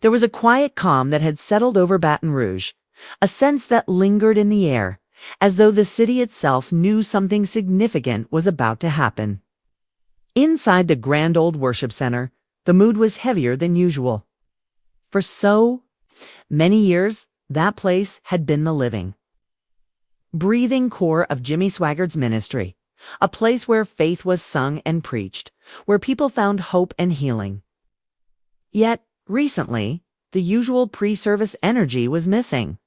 There was a quiet calm that had settled over Baton Rouge, a sense that lingered in the air, as though the city itself knew something significant was about to happen. Inside the grand old worship center, the mood was heavier than usual. For so many years, that place had been the living, breathing core of Jimmy Swaggart's ministry, a place where faith was sung and preached, where people found hope and healing. Yet, recently, the usual pre-service energy was missing.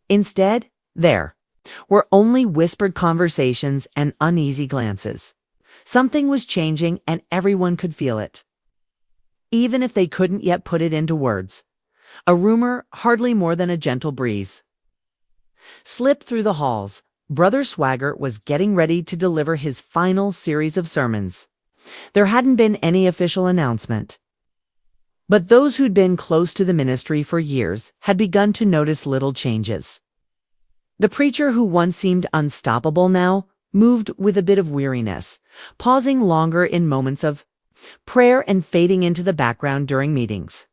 Instead, there were only whispered conversations and uneasy glances. Something was changing and everyone could feel it, even if they couldn't yet put it into words. A rumor, hardly more than a gentle breeze, slipped through the halls. Brother Swaggart was getting ready to deliver his final series of sermons. There hadn't been any official announcement, but those who'd been close to the ministry for years had begun to notice little changes. The preacher who once seemed unstoppable now moved with a bit of weariness, pausing longer in moments of prayer and fading into the background during meetings.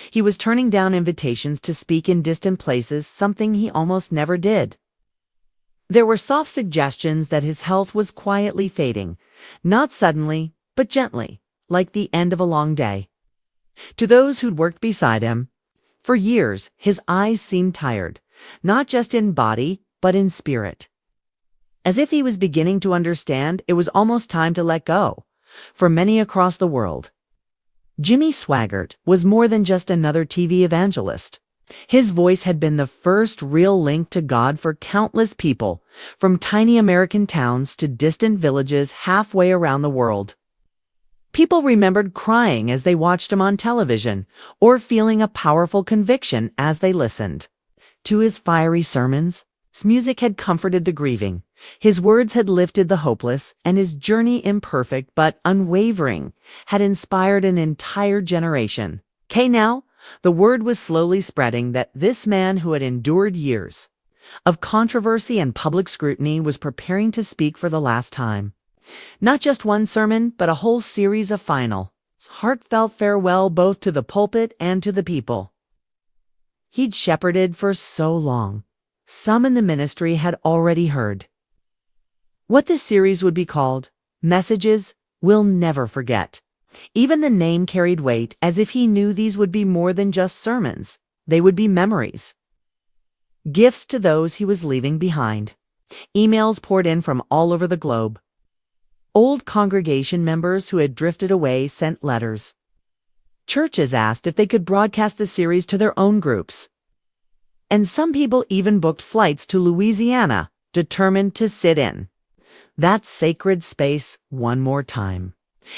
He was turning down invitations to speak in distant places, something he almost never did. There were soft suggestions that his health was quietly fading, not suddenly, but gently, like the end of a long day. To those who'd worked beside him for years, his eyes seemed tired, not just in body, but in spirit. As if he was beginning to understand it was almost time to let go. For many across the world, Jimmy Swaggart was more than just another TV evangelist. His voice had been the first real link to God for countless people, from tiny American towns to distant villages halfway around the world. People remembered crying as they watched him on television, or feeling a powerful conviction as they listened to his fiery sermons. His music had comforted the grieving, his words had lifted the hopeless, and his journey, imperfect but unwavering, had inspired an entire generation. Now, the word was slowly spreading that this man who had endured years of controversy and public scrutiny was preparing to speak for the last time. Not just one sermon, but a whole series of final, heartfelt farewell both to the pulpit and to the people he'd shepherded for so long. Some in the ministry had already heard what this series would be called: Messages We'll Never Forget. Even the name carried weight, as if he knew these would be more than just sermons. They would be memories, gifts to those he was leaving behind. Emails poured in from all over the globe. Old congregation members who had drifted away sent letters. Churches asked if they could broadcast the series to their own groups. And some people even booked flights to Louisiana, determined to sit in that sacred space one more time.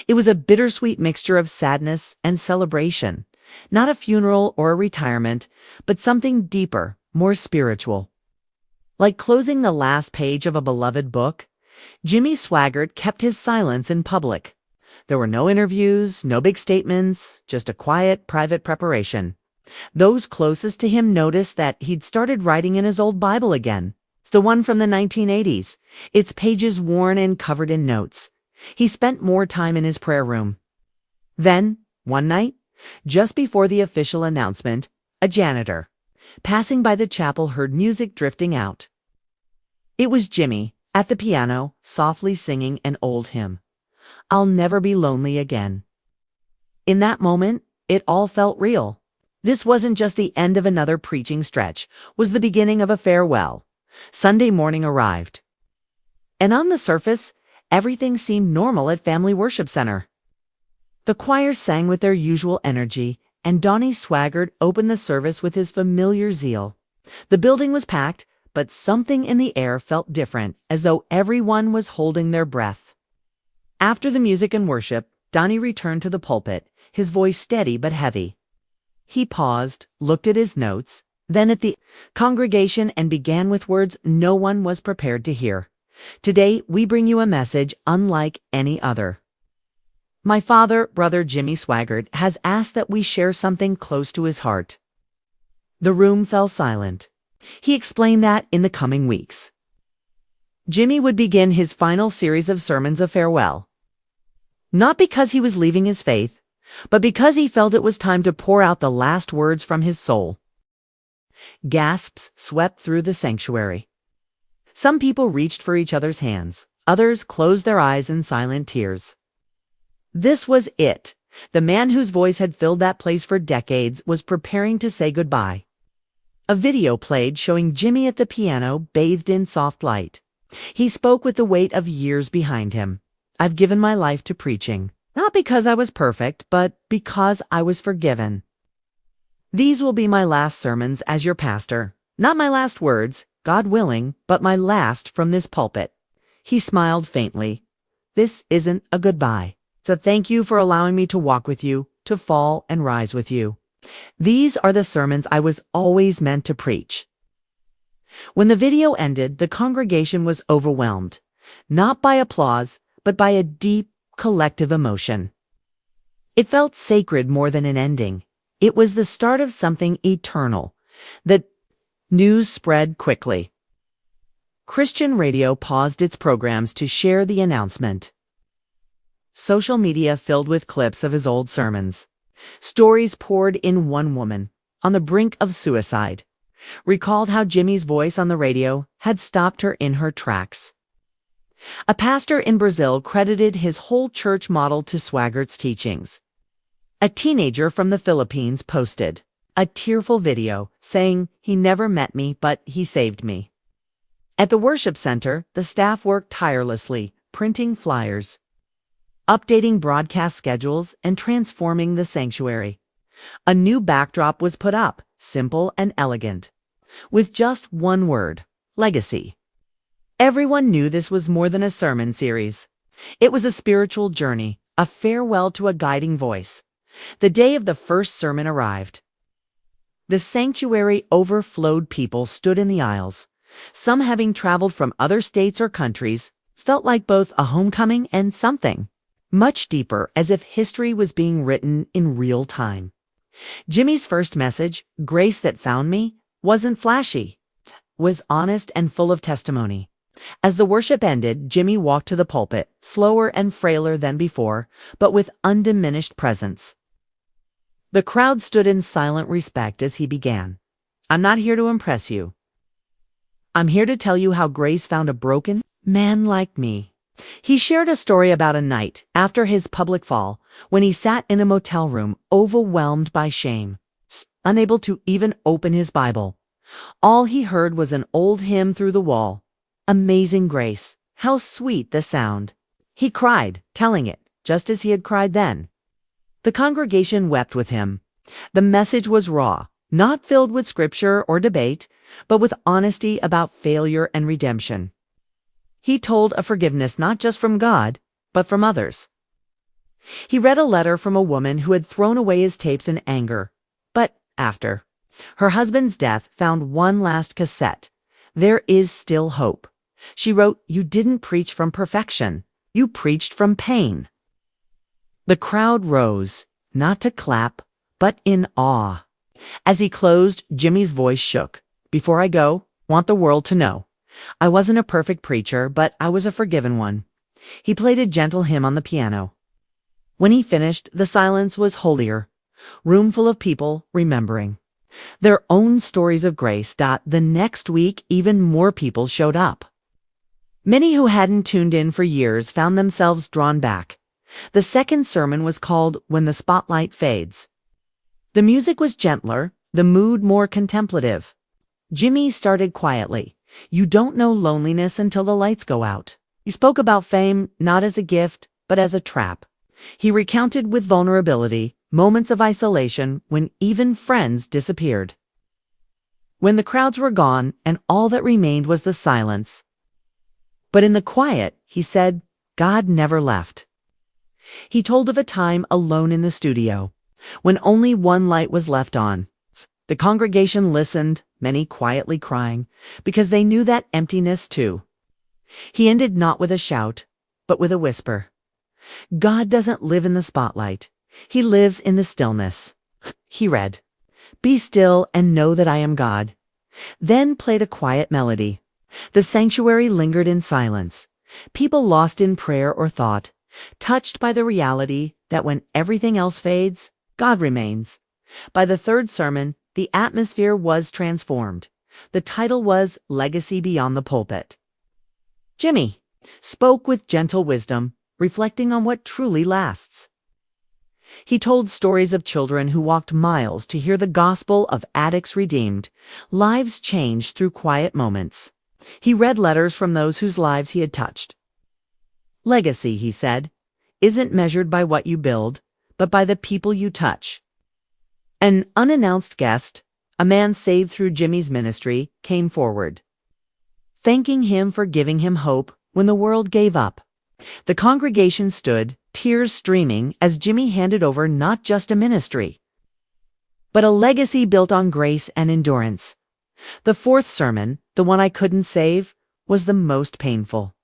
It was a bittersweet mixture of sadness and celebration, not a funeral or a retirement, but something deeper, more spiritual. Like closing the last page of a beloved book, Jimmy Swaggart kept his silence in public. There were no interviews, no big statements, just a quiet, private preparation. Those closest to him noticed that he'd started writing in his old Bible again. It's the one from the 1980s, its pages worn and covered in notes. He spent more time in his prayer room. Then, one night, just before the official announcement, a janitor, passing by the chapel, heard music drifting out. It was Jimmy, at the piano, softly singing an old hymn, "I'll Never Be Lonely Again." In that moment, it all felt real. This wasn't just the end of another preaching stretch, was the beginning of a farewell. Sunday morning arrived, and on the surface, everything seemed normal at Family Worship Center. The choir sang with their usual energy, and Donnie Swaggart opened the service with his familiar zeal. The building was packed, but something in the air felt different, as though everyone was holding their breath. After the music and worship, Donnie returned to the pulpit, his voice steady but heavy. He paused, looked at his notes, then at the congregation, and began with words no one was prepared to hear. "Today, we bring you a message unlike any other. My father, Brother Jimmy Swaggart, has asked that we share something close to his heart." The room fell silent. He explained that in the coming weeks, Jimmy would begin his final series of sermons of farewell. Not because he was leaving his faith, but because he felt it was time to pour out the last words from his soul. Gasps swept through the sanctuary. Some people reached for each other's hands. Others closed their eyes in silent tears. This was it. The man whose voice had filled that place for decades was preparing to say goodbye. A video played showing Jimmy at the piano, bathed in soft light. He spoke with the weight of years behind him. "I've given my life to preaching, not because I was perfect, but because I was forgiven. These will be my last sermons as your pastor. Not my last words, God willing, but my last from this pulpit." He smiled faintly. "This isn't a goodbye. So thank you for allowing me to walk with you, to fall and rise with you. These are the sermons I was always meant to preach." When the video ended, the congregation was overwhelmed, not by applause, but by a deep, collective emotion. It felt sacred more than an ending. It was the start of something eternal. The news spread quickly. Christian radio paused its programs to share the announcement. Social media filled with clips of his old sermons. Stories poured in. One woman, on the brink of suicide, recalled how Jimmy's voice on the radio had stopped her in her tracks. A pastor in Brazil credited his whole church model to Swaggart's teachings. A teenager from the Philippines posted a tearful video saying, "He never met me, but he saved me." At the worship center, the staff worked tirelessly, printing flyers, updating broadcast schedules, and transforming the sanctuary. A new backdrop was put up, simple and elegant, with just one word: legacy. Everyone knew this was more than a sermon series. It was a spiritual journey, a farewell to a guiding voice. The day of the first sermon arrived. The sanctuary overflowed. People stood in the aisles. Some, having traveled from other states or countries, felt like both a homecoming and something much deeper, as if history was being written in real time. Jimmy's first message, "Grace That Found Me," wasn't flashy, was honest and full of testimony. As the worship ended, Jimmy walked to the pulpit, slower and frailer than before, but with undiminished presence. The crowd stood in silent respect as he began. "I'm not here to impress you. I'm here to tell you how grace found a broken man like me." He shared a story about a night after his public fall, when he sat in a motel room, overwhelmed by shame, unable to even open his Bible. All he heard was an old hymn through the wall. "Amazing Grace, how sweet the sound." He cried, telling it, just as he had cried then. The congregation wept with him. The message was raw, not filled with scripture or debate, but with honesty about failure and redemption. He told of forgiveness not just from God, but from others. He read a letter from a woman who had thrown away his tapes in anger, but after her husband's death found one last cassette. "There is still hope." She wrote, "You didn't preach from perfection. You preached from pain." The crowd rose, not to clap, but in awe. As he closed, Jimmy's voice shook. "Before I go, want the world to know. I wasn't a perfect preacher, but I was a forgiven one." He played a gentle hymn on the piano. When he finished, the silence was holier. Room full of people remembering their own stories of grace. The next week, even more people showed up. Many who hadn't tuned in for years found themselves drawn back. The second sermon was called "When the Spotlight Fades." The music was gentler, the mood more contemplative. Jimmy started quietly. "You don't know loneliness until the lights go out." He spoke about fame not as a gift, but as a trap. He recounted with vulnerability moments of isolation when even friends disappeared. When the crowds were gone and all that remained was the silence. But in the quiet, he said, God never left. He told of a time alone in the studio, when only one light was left on. The congregation listened, many quietly crying, because they knew that emptiness too. He ended not with a shout, but with a whisper. God doesn't live in the spotlight. He lives in the stillness. He read, "Be still and know that I am God." Then played a quiet melody. The sanctuary lingered in silence. People lost in prayer or thought, touched by the reality that when everything else fades, God remains. By the third sermon, the atmosphere was transformed. The title was Legacy Beyond the Pulpit. Jimmy spoke with gentle wisdom, reflecting on what truly lasts. He told stories of children who walked miles to hear the gospel of addicts redeemed, lives changed through quiet moments. He read letters from those whose lives he had touched. Legacy, he said, isn't measured by what you build, but by the people you touch. An unannounced guest, a man saved through Jimmy's ministry, came forward, thanking him for giving him hope when the world gave up. The congregation stood, tears streaming, as Jimmy handed over not just a ministry, but a legacy built on grace and endurance. The fourth sermon, the one I couldn't save, was the most painful.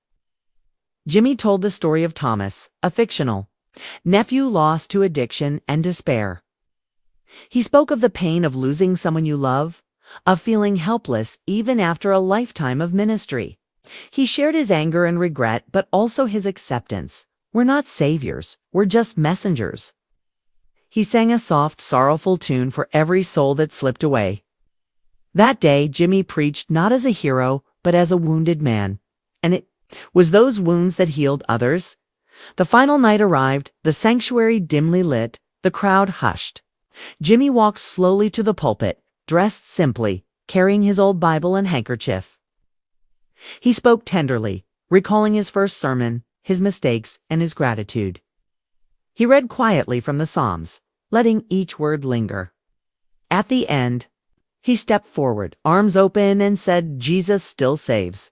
Jimmy told the story of Thomas, a fictional nephew lost to addiction and despair. He spoke of the pain of losing someone you love, of feeling helpless even after a lifetime of ministry. He shared his anger and regret, but also his acceptance. We're not saviors, we're just messengers. He sang a soft, sorrowful tune for every soul that slipped away. That day, Jimmy preached not as a hero, but as a wounded man. And it was those wounds that healed others. The final night arrived, the sanctuary dimly lit, the crowd hushed. Jimmy walked slowly to the pulpit, dressed simply, carrying his old Bible and handkerchief. He spoke tenderly, recalling his first sermon, his mistakes, and his gratitude. He read quietly from the Psalms, letting each word linger. At the end, he stepped forward, arms open, and said, "Jesus still saves."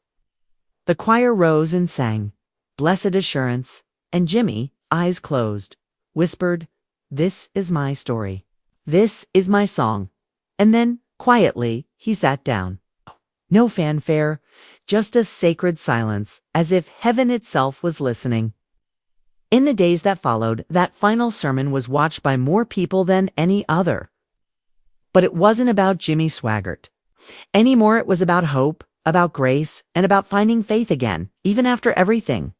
The choir rose and sang, "Blessed Assurance," and Jimmy, eyes closed, whispered, "This is my story. This is my song." And then, quietly, he sat down. No fanfare, just a sacred silence, as if heaven itself was listening. In the days that followed, that final sermon was watched by more people than any other. But it wasn't about Jimmy Swaggart. Anymore, it was about hope, about grace, and about finding faith again, even after everything.